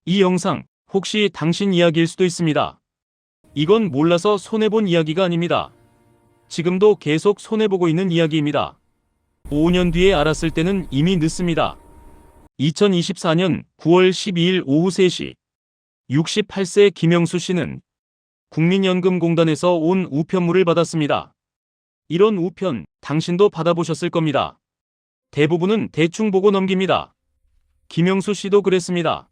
이 영상 혹시 당신 이야기일 수도 있습니다. 이건 몰라서 손해본 이야기가 아닙니다. 지금도 계속 손해보고 있는 이야기입니다. 5년 뒤에 알았을 때는 이미 늦습니다. 2024년 9월 12일 오후 3시 68세 김영수 씨는 국민연금공단에서 온 우편물을 받았습니다. 이런 우편 당신도 받아보셨을 겁니다. 대부분은 대충 보고 넘깁니다. 김영수 씨도 그랬습니다.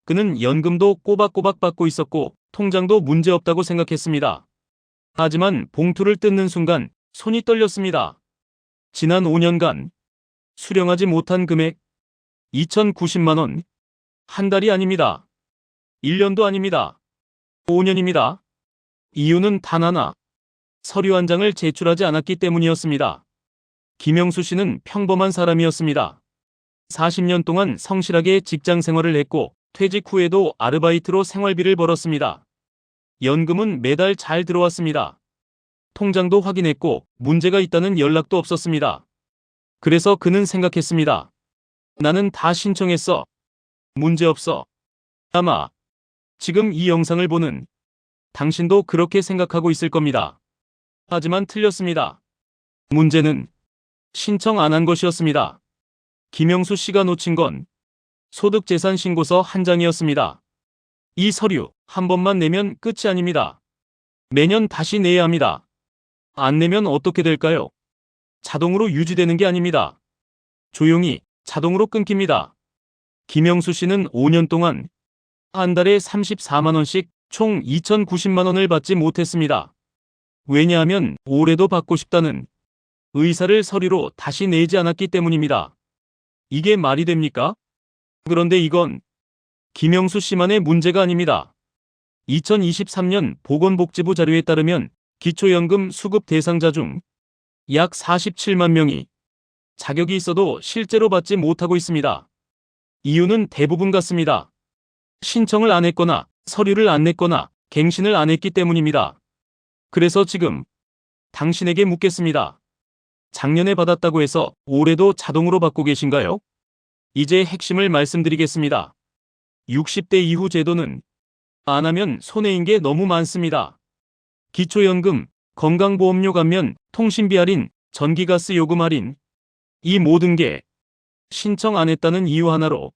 그는 연금도 꼬박꼬박 받고 있었고 통장도 문제없다고 생각했습니다. 하지만 봉투를 뜯는 순간 손이 떨렸습니다. 지난 5년간 수령하지 못한 금액 2,090만 원. 한 달이 아닙니다. 1년도 아닙니다. 5년입니다. 이유는 단 하나. 서류 한 장을 제출하지 않았기 때문이었습니다. 김영수 씨는 평범한 사람이었습니다. 40년 동안 성실하게 직장 생활을 했고 퇴직 후에도 아르바이트로 생활비를 벌었습니다. 연금은 매달 잘 들어왔습니다. 통장도 확인했고 문제가 있다는 연락도 없었습니다. 그래서 그는 생각했습니다. 나는 다 신청했어. 문제없어. 아마 지금 이 영상을 보는 당신도 그렇게 생각하고 있을 겁니다. 하지만 틀렸습니다. 문제는 신청 안 한 것이었습니다. 김영수 씨가 놓친 건 소득재산신고서 한 장이었습니다. 이 서류 한 번만 내면 끝이 아닙니다. 매년 다시 내야 합니다. 안 내면 어떻게 될까요? 자동으로 유지되는 게 아닙니다. 조용히 자동으로 끊깁니다. 김영수 씨는 5년 동안 한 달에 34만 원씩 총 2,090만 원을 받지 못했습니다. 왜냐하면 올해도 받고 싶다는 의사를 서류로 다시 내지 않았기 때문입니다. 이게 말이 됩니까? 그런데 이건 김영수 씨만의 문제가 아닙니다. 2023년 보건복지부 자료에 따르면 기초연금 수급 대상자 중 약 47만 명이 자격이 있어도 실제로 받지 못하고 있습니다. 이유는 대부분 같습니다. 신청을 안 했거나 서류를 안 냈거나 갱신을 안 했기 때문입니다. 그래서 지금 당신에게 묻겠습니다. 작년에 받았다고 해서 올해도 자동으로 받고 계신가요? 이제 핵심을 말씀드리겠습니다. 60대 이후 제도는 안 하면 손해인 게 너무 많습니다. 기초연금, 건강보험료 감면, 통신비 할인, 전기가스 요금 할인. 이 모든 게 신청 안 했다는 이유 하나로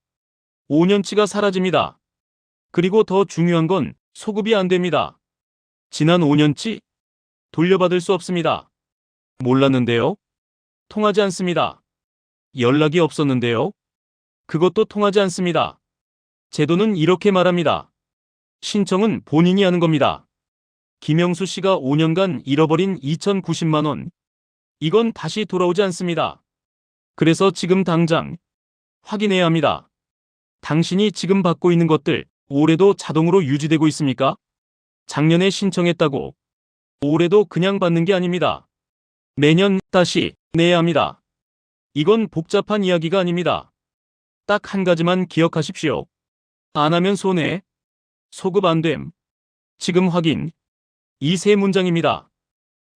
5년치가 사라집니다. 그리고 더 중요한 건 소급이 안 됩니다. 지난 5년치 돌려받을 수 없습니다. 몰랐는데요? 통하지 않습니다. 연락이 없었는데요? 그것도 통하지 않습니다. 제도는 이렇게 말합니다. 신청은 본인이 하는 겁니다. 김영수 씨가 5년간 잃어버린 2,090만 원. 이건 다시 돌아오지 않습니다. 그래서 지금 당장 확인해야 합니다. 당신이 지금 받고 있는 것들 올해도 자동으로 유지되고 있습니까? 작년에 신청했다고 올해도 그냥 받는 게 아닙니다. 매년 다시 내야 합니다. 이건 복잡한 이야기가 아닙니다. 딱 한 가지만 기억하십시오. 안 하면 손해, 소급 안 됨, 지금 확인. 이 세 문장입니다.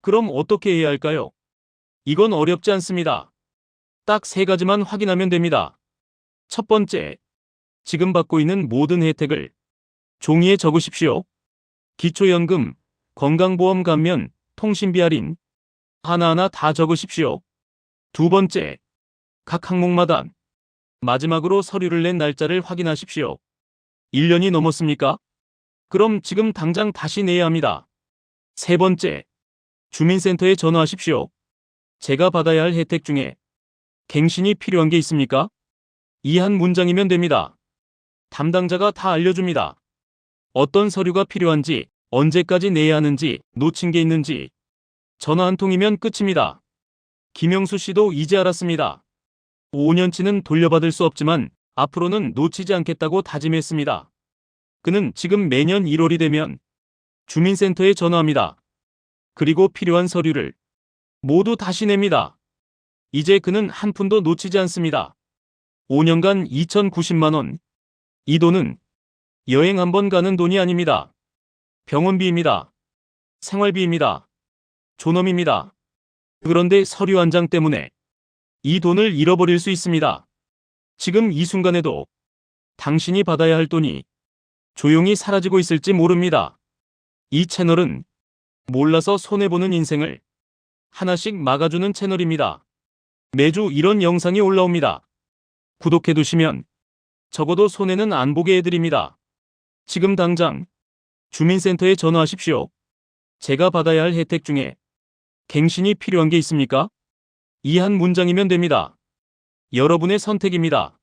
그럼 어떻게 해야 할까요? 이건 어렵지 않습니다. 딱 세 가지만 확인하면 됩니다. 첫 번째, 지금 받고 있는 모든 혜택을 종이에 적으십시오. 기초연금, 건강보험 감면, 통신비 할인 하나하나 다 적으십시오. 두 번째, 각 항목마다 마지막으로 서류를 낸 날짜를 확인하십시오. 1년이 넘었습니까? 그럼 지금 당장 다시 내야 합니다. 세 번째, 주민센터에 전화하십시오. 제가 받아야 할 혜택 중에 갱신이 필요한 게 있습니까? 이 한 문장이면 됩니다. 담당자가 다 알려줍니다. 어떤 서류가 필요한지, 언제까지 내야 하는지, 놓친 게 있는지. 전화 한 통이면 끝입니다. 김영수 씨도 이제 알았습니다. 5년치는 돌려받을 수 없지만 앞으로는 놓치지 않겠다고 다짐했습니다. 그는 지금 매년 1월이 되면 주민센터에 전화합니다. 그리고 필요한 서류를 모두 다시 냅니다. 이제 그는 한 푼도 놓치지 않습니다. 5년간 2,090만 원. 이 돈은 여행 한 번 가는 돈이 아닙니다. 병원비입니다. 생활비입니다. 존엄입니다. 그런데 서류 한 장 때문에 이 돈을 잃어버릴 수 있습니다. 지금 이 순간에도 당신이 받아야 할 돈이 조용히 사라지고 있을지 모릅니다. 이 채널은 몰라서 손해보는 인생을 하나씩 막아주는 채널입니다. 매주 이런 영상이 올라옵니다. 구독해두시면 적어도 손해는 안 보게 해드립니다. 지금 당장 주민센터에 전화하십시오. 제가 받아야 할 혜택 중에 갱신이 필요한 게 있습니까? 이 한 문장이면 됩니다. 여러분의 선택입니다.